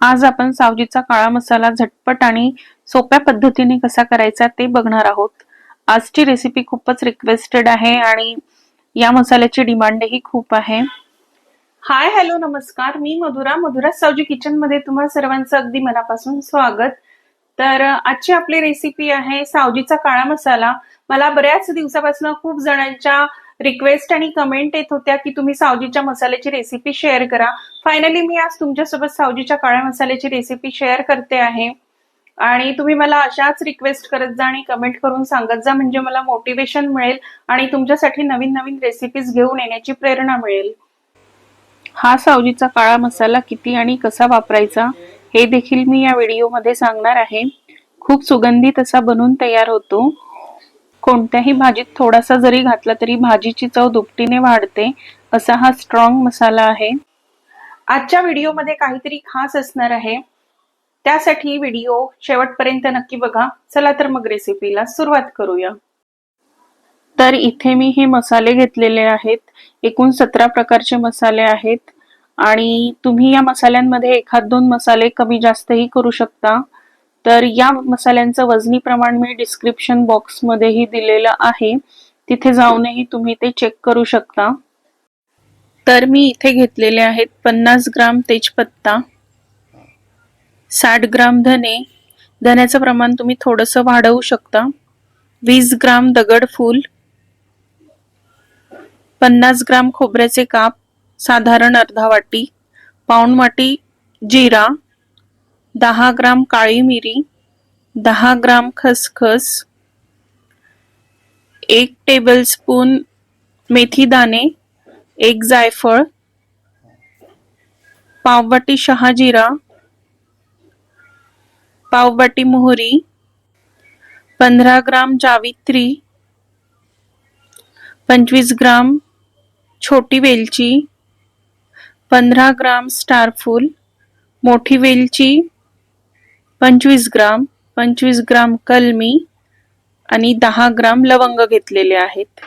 आज आपण सावजीचा काळा मसाला झटपट आणि सोप्या पद्धतीने कसा करायचा ते बघणार आहोत। आजची रेसिपी खूपच रिक्वेस्टेड आहे आणि या मसाल्याची डिमांडही खूप आहे। हाय हॅलो नमस्कार, मी मधुरा सावजी किचन मध्ये तुम्हा सर्वांचं अगदी मनापासून स्वागत। तर आजची आपली रेसिपी आहे सावजीचा काळा मसाला। मला बऱ्याच दिवसापासून खूप जणांच्या रिक्वेस्ट आणि कमेंट येत होत्या की तुम्ही सावजीच्या मसाल्याची रेसिपी शेअर करा। फायनली मी आज तुमच्यासोबत सावजीच्या काळ्या मसाल्याची रेसिपी शेअर करते आहे आणि तुम्ही मला अशाच रिक्वेस्ट करत जा आणि कमेंट करून सांगत जा, म्हणजे मला मोटिवेशन मिळेल आणि तुमच्यासाठी नवीन नवीन रेसिपीज घेऊन येण्याची प्रेरणा मिळेल। हा सावजीचा काळा मसाला किती आणि कसा वापरायचा हे देखील मी या व्हिडिओमध्ये सांगणार आहे। खूप सुगंधित असा बनून तयार होतो। कोणत्याही भाजीत थोडासा जरी घातला तरी भाजीची चव दुपटीने वाढते असा हा स्ट्रॉंग मसाला आहे। आजच्या व्हिडिओमध्ये काहीतरी खास असणार आहे, त्यासाठी व्हिडिओ शेवटपर्यंत नक्की बघा। चला तर मग रेसिपीला सुरुवात करूया। तर इथे मी हे मसाले घेतलेले आहेत। एकूण 17 प्रकारचे मसाले आहेत आणि तुम्ही या मसाल्यांमध्ये एखाद दोन मसाले कमी जास्तही करू शकता। तर या मसाल्यांचं वजनी प्रमाण मी डिस्क्रिप्शन बॉक्स मध्येही दिलेलं आहे, तिथे जाऊनही तुम्ही ते चेक करू शकता। तर मी इथे घेतलेले आहेत 50 ग्राम तेजपत्ता, 60 ग्राम धने, धन्याचं प्रमाण तुम्ही थोडंसं वाढवू शकता, 20 ग्राम दगडफूल, 50 ग्राम खोबऱ्याचे काप साधारण अर्धा वाटी, पाऊण वाटी जिरा, 10 ग्राम काळी मिरी, 10 ग्राम खसखस, 1 टेबलस्पून मेथी दाणे, 1 जायफळ, पाव वाटी शहाजिरा, पाव वाटी मोहरी, 15 ग्राम जावित्री, 25 ग्राम छोटी वेलची, 15 ग्राम स्टारफूल, मोठी वेलची 25 ग्राम, 25 ग्राम कलमी आणि 10 ग्राम लवंग घेतलेले आहेत।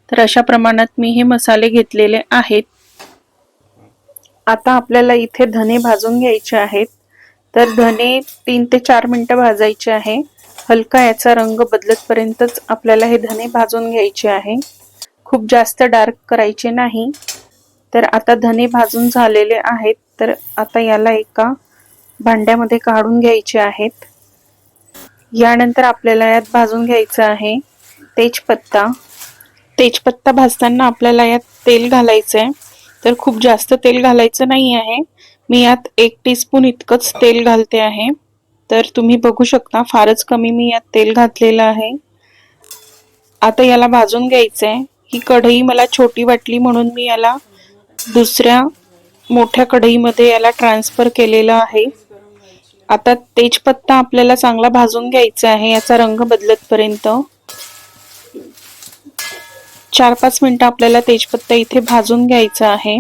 तर अशा प्रमाणात मी हे मसाले घेतलेले आहेत। आता आपल्याला इथे धने भाजून घ्यायचे आहेत। तर धने 3 ते 4 मिनिटं भाजायचे आहे। हलका याचा रंग बदलतपर्यंतच आपल्याला हे धने भाजून घ्यायचे आहे, खूप जास्त डार्क करायचे नाही। तर आता धने भाजून झालेले आहेत, तर आता याला एका भांड्यामध्ये काढून घ्यायचे आहेत। यानंतर आपल्याला यात भाजून घ्यायचं आहे तेजपत्ता। तेजपत्ता भाजताना आपल्याला यात तेल घालायचं आहे, तर खूप जास्त तेल घालायचं नाही आहे। मी यात 1 टीस्पून इतकंच तेल घालते आहे। तर तुम्ही बघू शकता फारच कमी मी यात तेल घातलेलं आहे। आता याला भाजून घ्यायचं आहे। ही कढई मला छोटी वाटली म्हणून मी याला दुसऱ्या मोठ्या कढईमध्ये याला ट्रान्सफर केलेलं आहे। आता तेजपत्ता आपल्याला चांगला भाजून घ्यायचा आहे, याचा रंग बदलतपर्यंत 4-5 मिनिटं आपल्याला तेजपत्ता इथे भाजून घ्यायचा आहे।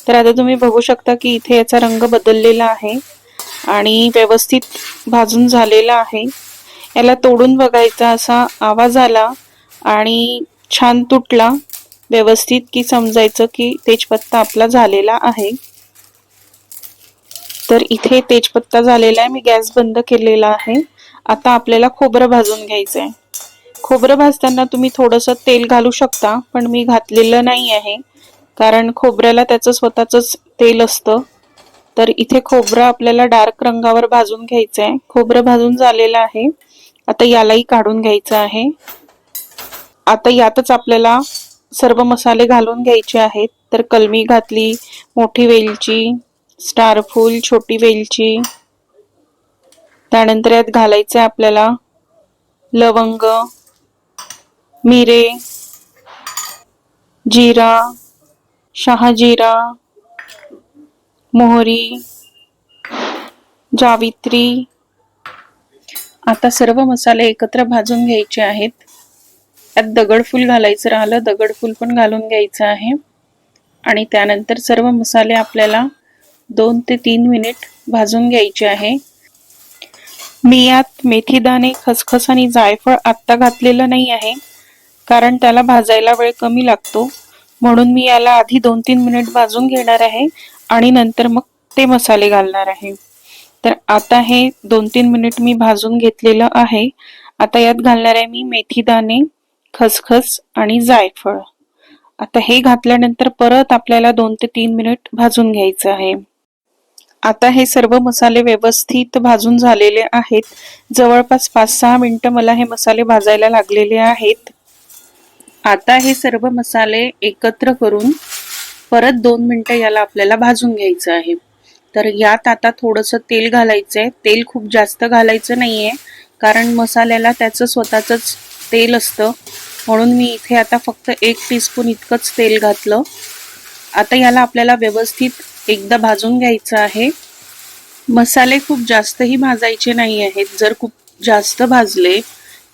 तर आता तुम्ही बघू शकता की इथे याचा रंग बदललेला आहे आणि व्यवस्थित भाजून झालेला आहे। याला तोडून बघायचा असा आवाज आला आणि छान तुटला व्यवस्थित की समजायचं की तेजपत्ता आपला झालेला आहे। तर इथे तेजपत्ता झालेला आहे, मी गॅस बंद केलेला आहे। आता आपल्याला खोबरं भाजून घ्यायचं आहे। खोबरं भाजताना तुम्ही थोडंसं तेल घालू शकता, पण मी घातलेलं नाही आहे कारण खोबऱ्याला त्याचं स्वतःच तेल असतं। तर इथे खोबरं आपल्याला डार्क रंगावर भाजून घ्यायचं आहे। खोबरं भाजून झालेलं आहे, आता यालाही काढून घ्यायचं आहे। आता यातच आपल्याला सर्व मसाले घालून घ्यायचे आहेत। तर कलमी घातली, मोठी वेलची, स्टारफूल, छोटी वेलची, त्यानंतर यात घालायचं आपल्याला लवंग, मिरे, जिरा, शहाजिरा, मोहरी, जावित्री। आता सर्व मसाले एकत्र भाजून घ्यायचे आहेत। यात दगडफूल घालायचं राहिलं, दगडफूल पण घालून घ्यायचं आहे आणि त्यानंतर सर्व मसाले आपल्याला 2 ते 3 मिनिट भाजून घ्यायचे आहे। मी यात मेथी दाणे, खसखस आणि जायफळ आत्ता घातलेलं नाही आहे कारण त्याला भाजायला वेळ कमी लागतो, म्हणून मी याला आधी 2-3 मिनिट भाजून घेणार आहे आणि नंतर मग ते मसाले घालणार आहे। तर आता हे 2-3 मिनिट मी भाजून घेतलेलं आहे. आता यात घालणार आहे मी मेथी दाणे, खसखस आणि जायफळ. आता हे घातल्यानंतर परत आपल्याला 2 ते 3 मिनिट भाजून घ्यायचं आहे. आता हे सर्व मसाले व्यवस्थित भाजून झालेले आहेत. जवळपास 5-6 मिनिटं मला हे मसाले भाजायला लागलेले आहेत. आता हे सर्व मसाले एकत्र करून परत 2 मिनिटं याला आपल्याला भाजून घ्यायचं आहे. तर यात आता थोडंसं तेल घालायचंय. तेल खूप जास्त घालायचं नाहीये, कारण मसाल्याला त्याचं स्वतःच तेल असतं. म्हणून मी इथे आता फक्त 1 टीस्पून इतकंच तेल घातलं. आता याला आपल्याला व्यवस्थित एकदा भाजून घ्यायचं आहे. मसाले खूप जास्तही भाजायचे नाही आहेत. जर खूप जास्त भाजले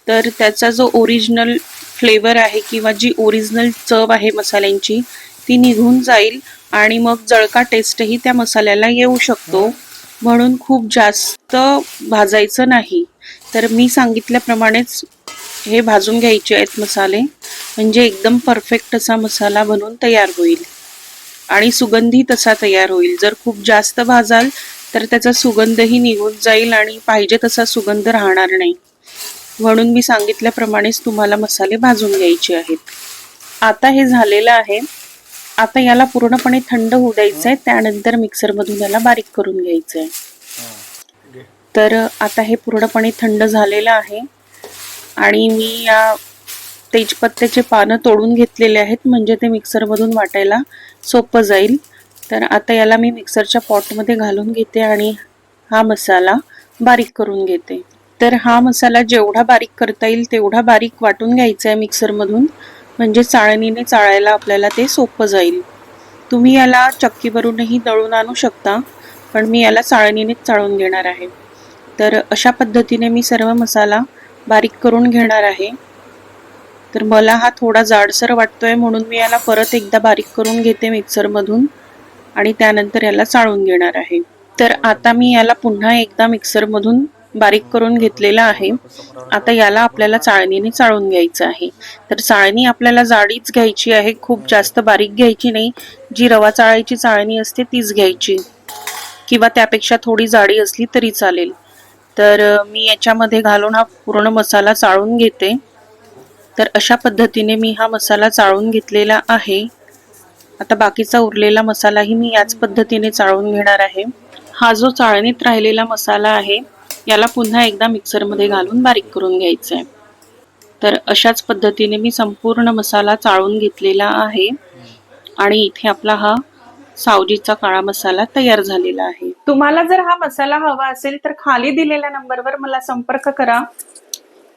तर त्याचा जो ओरिजिनल फ्लेवर आहे किंवा जी ओरिजिनल चव आहे मसाल्यांची ती निघून जाईल आणि मग जळका टेस्टही त्या मसाल्याला येऊ शकतो. म्हणून खूप जास्त भाजायचं नाही. तर मी सांगितल्याप्रमाणेच हे भाजून घ्यायचे आहेत मसाले, म्हणजे एकदम परफेक्ट असा मसाला बनून तयार होईल आणि सुगंधी तसा तयार होईल. जर खूप जास्त भाजाल तर त्याचा सुगंधही निघून जाईल आणि पाहिजे तसा सुगंध राहणार नाही. म्हणून मी सांगितल्याप्रमाणेच तुम्हाला मसाले भाजून घ्यायचे आहेत. आता हे झालेलं आहे. आता याला पूर्णपणे थंड होऊ द्यायचं आहे. त्यानंतर मिक्सरमधून याला बारीक करून घ्यायचं आहे. तर आता हे पूर्णपणे थंड झालेलं आहे आणि मी या तेजपत्त्याचे पानं तोडून घेतलेले आहेत, म्हणजे ते मिक्सरमधून वाटायला सोपं जाईल. तर आता याला मी मिक्सरच्या पॉटमध्ये घालून घेते आणि हा मसाला बारीक करून घेते. तर हा मसाला जेवढा बारीक करता येईल तेवढा बारीक वाटून घ्यायचा आहे मिक्सरमधून, म्हणजे चाळणीने चाळायला आपल्याला ते सोपं जाईल. तुम्ही याला चक्कीवरूनही दळून आणू शकता, पण मी याला चाळणीनेच चाळून घेणार आहे. तर अशा पद्धतीने मी सर्व मसाला बारीक करून घेणार आहे. तर मला हा थोडा जाडसर वाटतोय म्हणून मी याला परत एकदा बारीक करून घेते मिक्सरमधून आणि त्यानंतर याला चाळून घेणार आहे. तर आता मी याला पुन्हा एकदा मिक्सरमधून बारीक करून घेतलेला आहे. आता याला आपल्याला चाळणीने चाळून घ्यायचं आहे. तर चाळणी आपल्याला जाडीच घ्यायची आहे, खूप जास्त बारीक घ्यायची नाही. जी रवा चाळायची चाळणी असते तीच घ्यायची किंवा त्यापेक्षा थोडी जाडी असली तरी चालेल. तर मी याच्यामध्ये घालून हा पूर्ण मसाला चाळून घेते. तर अशा पद्धतीने मी हा मसाला चाळून घेतलेला आहे. आता बाकीचा उरलेला मसालाही मी याच पद्धतीने चाळून घेणार आहे. हा जो चाळणीत राहिलेला मसाला आहे याला पुन्हा एकदा मिक्सरमध्ये घालून बारीक करून घ्यायचा आहे. तर अशाच पद्धतीने मी संपूर्ण मसाला चाळून घेतलेला आहे आणि इथे आपला हा सावजीचा काळा मसाला तयार झालेला आहे. तुम्हाला जर हा मसाला हवा असेल तर खाली दिलेल्या नंबरवर मला संपर्क करा.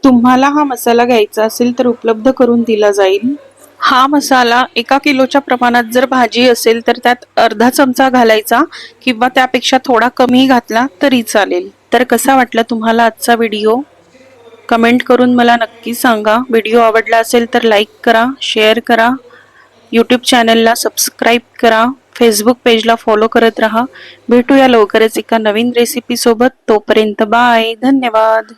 तुम्हाला हा मसाला घ्यायचा असेल तर उपलब्ध करून दिला जाईल. हा मसाला 1 किलोच्या प्रमाणात जर भाजी असेल तर त्यात अर्धा चमचा घालायचा किंवा त्यापेक्षा थोडा कमी घातला तरी चालेल. तर कसा वाटला तुम्हाला आजचा व्हिडिओ? कमेंट करून मला नक्की सांगा. व्हिडिओ आवडला असेल तर लाईक करा, शेअर करा, यूट्यूब चॅनलला सबस्क्राईब करा, फेसबुक पेजला फॉलो करत राहा. भेटूया लवकरच एका नवीन रेसिपी सोबत. तोपर्यंत बाय. धन्यवाद.